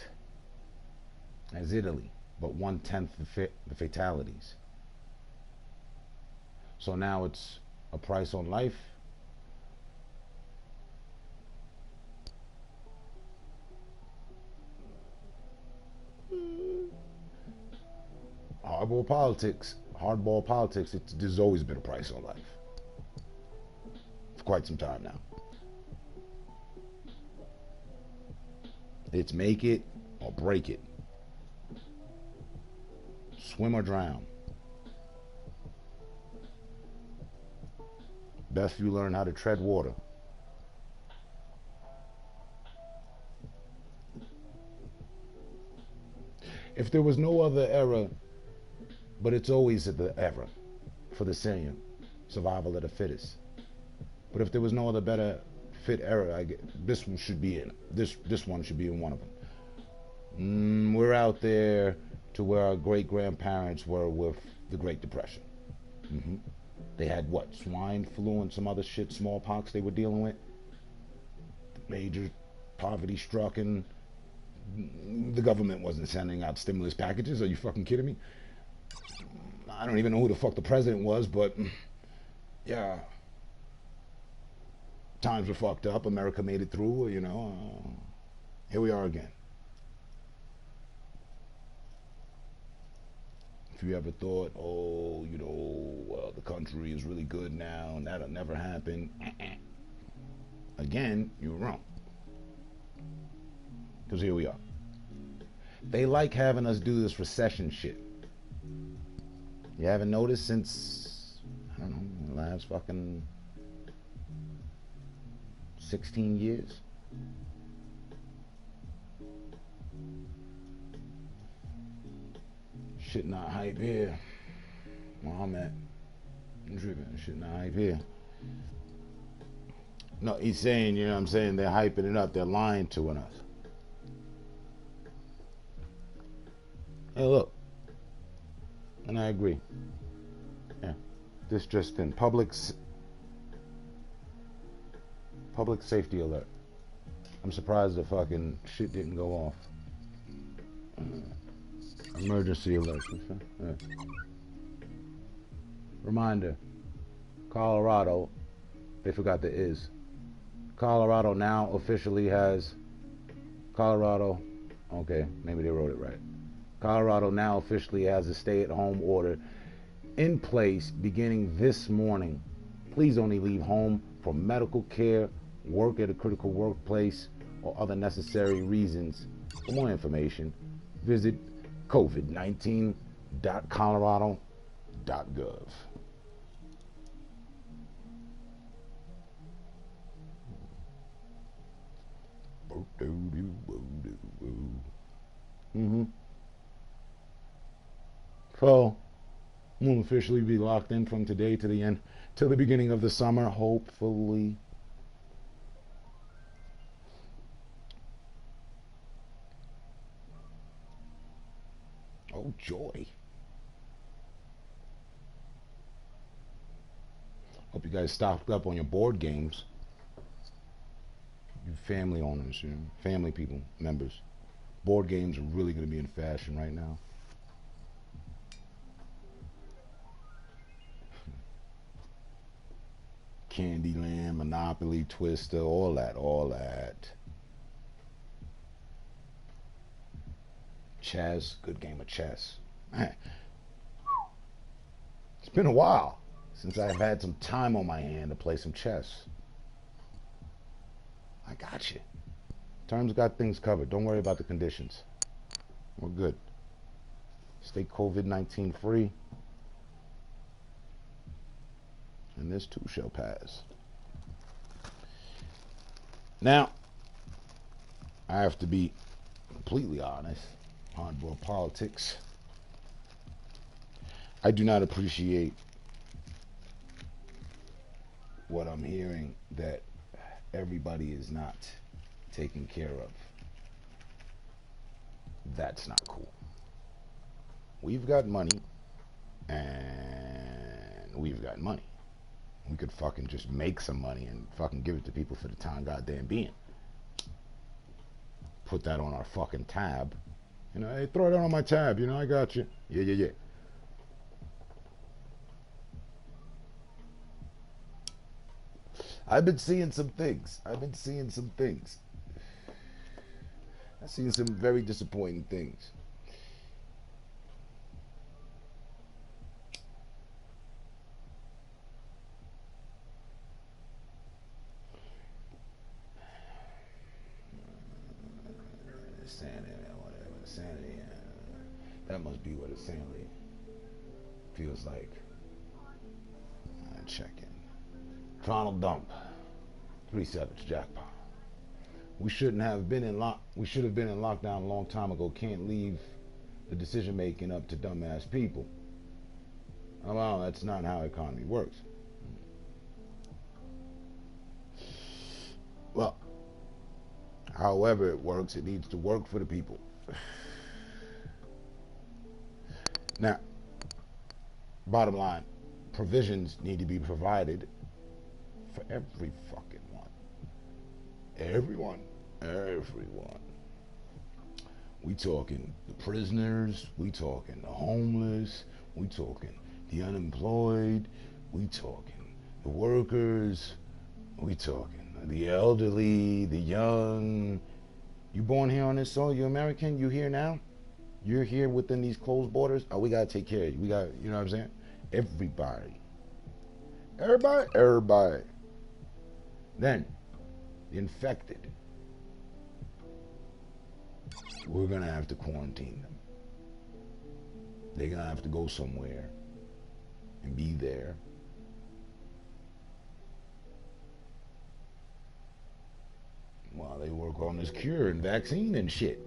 as Italy, but 1/10 the fatalities. So now it's a price on life. Hardball politics, there's always been a price on life. For quite some time now. It's make it or break it. Swim or drown. Best you learn how to tread water. If there was no other era, but it's always the era for the saying, survival of the fittest. But if there was no other better fit era, this one should be in. This one should be in one of them. We're out there to where our great grandparents were with the Great Depression. They had what? Swine flu and some other shit, smallpox they were dealing with. Major poverty struck, and the government wasn't sending out stimulus packages. Are you fucking kidding me? I don't even know who the fuck the president was, but yeah. Times were fucked up. America made it through, you know. Here we are again. If you ever thought, oh, you know, well, the country is really good now and that'll never happen. Again, you're wrong. Because here we are. They like having us do this recession shit. You haven't noticed since, I don't know, the last fucking 16 years? Shit not hype here. Where I'm at. I'm tripping. Shit not hype here. No, he's saying, you know what I'm saying, they're hyping it up. They're lying to us. Hey, look. And I agree. Yeah. This just in. Public safety alert. I'm surprised the fucking shit didn't go off. Emergency alert. Yeah. Reminder. Colorado. They forgot the is. Colorado now officially has. Colorado. Okay, maybe they wrote it right. Colorado now officially has a stay-at-home order in place beginning this morning. Please only leave home for medical care, work at a critical workplace, or other necessary reasons. For more information, visit covid19.colorado.gov. So, we'll officially be locked in from today to the end, till the beginning of the summer, hopefully. Oh, joy. Hope you guys stocked up on your board games. You family owners, you know, family people, members. Board games are really going to be in fashion right now. Candyland, Monopoly, Twister, all that, all that. Chess, good game of chess. It's been a while since I've had some time on my hand to play some chess. I got you. Terms got things covered. Don't worry about the conditions. We're good. Stay COVID-19 free. And this too shall pass. Now, I have to be completely honest. Hardball politics. I do not appreciate what I'm hearing that everybody is not taken care of. That's not cool. We've got money, and we've got money. We could fucking just make some money and fucking give it to people for the time goddamn being. Put that on our fucking tab. You know, hey, throw it on my tab. You know, I got you. Yeah. I've been seeing some things. I've seen some very disappointing things. Sanity. That must be what insanity feels like. Check in. Final dump. 3 Savage jackpot. We should have been in lockdown a long time ago. Can't leave the decision making up to dumbass people. Oh, well, that's not how economy works. Well, however it works, it needs to work for the people. Now, bottom line, provisions need to be provided for every fucking one. Everyone. We talking the prisoners, we talking the homeless, we talking the unemployed, we talking the workers, we talking the elderly, the young. You born here on this soil, you American, you here now? You're here within these closed borders. Oh, we gotta take care of you. We got, you know what I'm saying? Everybody. Then, the infected. We're gonna have to quarantine them. They're gonna have to go somewhere and be there. While they work on this cure and vaccine and shit.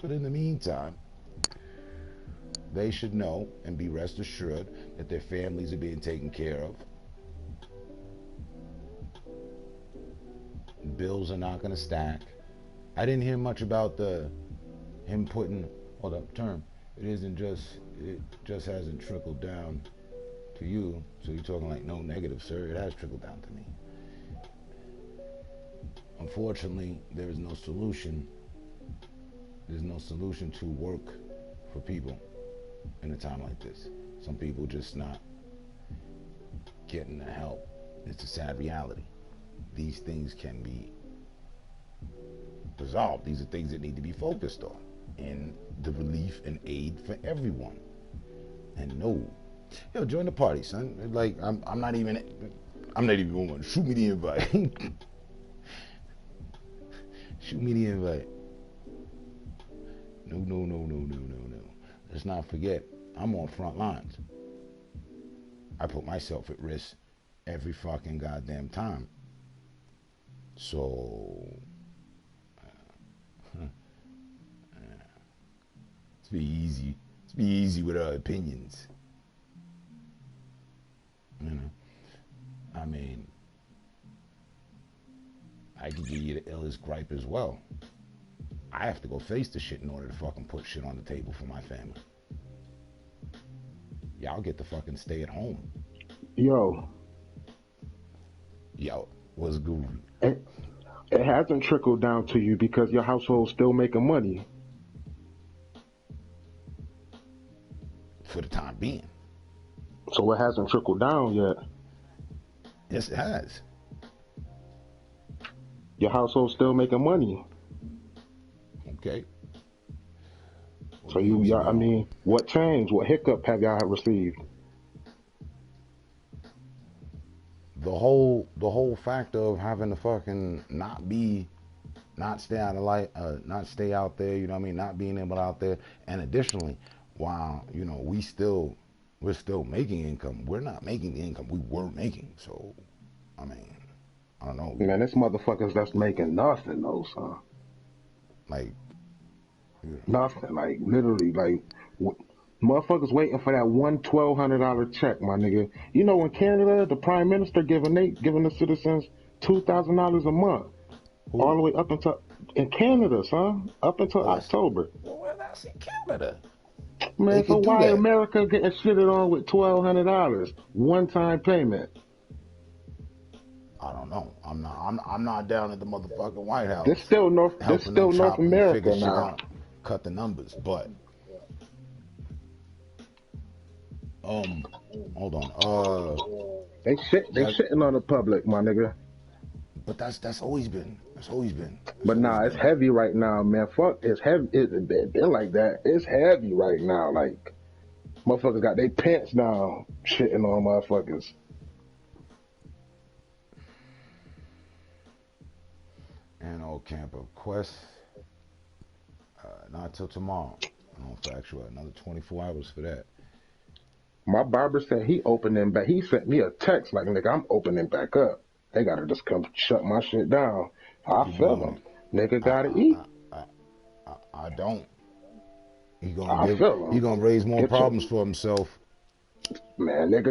But in the meantime, they should know and be rest assured that their families are being taken care of. Bills are not going to stack. I didn't hear much about him putting, term. It just hasn't trickled down to you. So you're talking like no negative, sir. It has trickled down to me. Unfortunately, there is no solution. There's no solution to work for people in a time like this. Some people just not getting the help. It's a sad reality. These things can be resolved. These are things that need to be focused on in the relief and aid for everyone. And no, Yo, join the party, son. Like, I'm not even going. Shoot me the invite. Shoot me the invite. No, no, no, no, no, no, no. Let's not forget, I'm on front lines. I put myself at risk every fucking goddamn time. So, let's be easy. Let's be easy with our opinions. You know, I mean, I could give you the illest gripe as well. I have to go face the shit in order to fucking put shit on the table for my family. Y'all get to fucking stay at home. Yo, What's good? it hasn't trickled down to you because your household's still making money. For the time being. So it hasn't trickled down yet. Yes, it has. Your household's still making money. Okay. So I mean, what change, what hiccup have y'all received? The whole factor of having to fucking not stay out of light, not stay out there, you know what I mean, not being able out there, and additionally, while you know we're still making income, we're not making the income we were making. So, I mean, I don't know. Man, this motherfuckers that's making nothing though, son. Like, yeah. Nothing, like literally, like motherfuckers waiting for that $1,200 check, my nigga. You know, in Canada, the prime minister giving the citizens $2,000 a month, all the way up until in Canada, son, up until October. Well, that's in Canada. Man, so why America getting shitted on with $1,200 one-time payment? I don't know. I'm not down at the motherfucking White House. This still North America now. Cut the numbers, but hold on. They shitting on the public, my nigga. But that's always been. But nah, it's heavy right now, man. Fuck, it's heavy. It's been like that. It's heavy right now. Like motherfuckers got their pants down, shitting on motherfuckers. And old camper Quest. Not till tomorrow. No factual. Another 24 hours for that. My barber said he opening back. He sent me a text like, nigga, I'm opening back up. They gotta just come shut my shit down. I feel him. Nigga gotta eat. I don't. He gonna raise more problems for himself. Man, nigga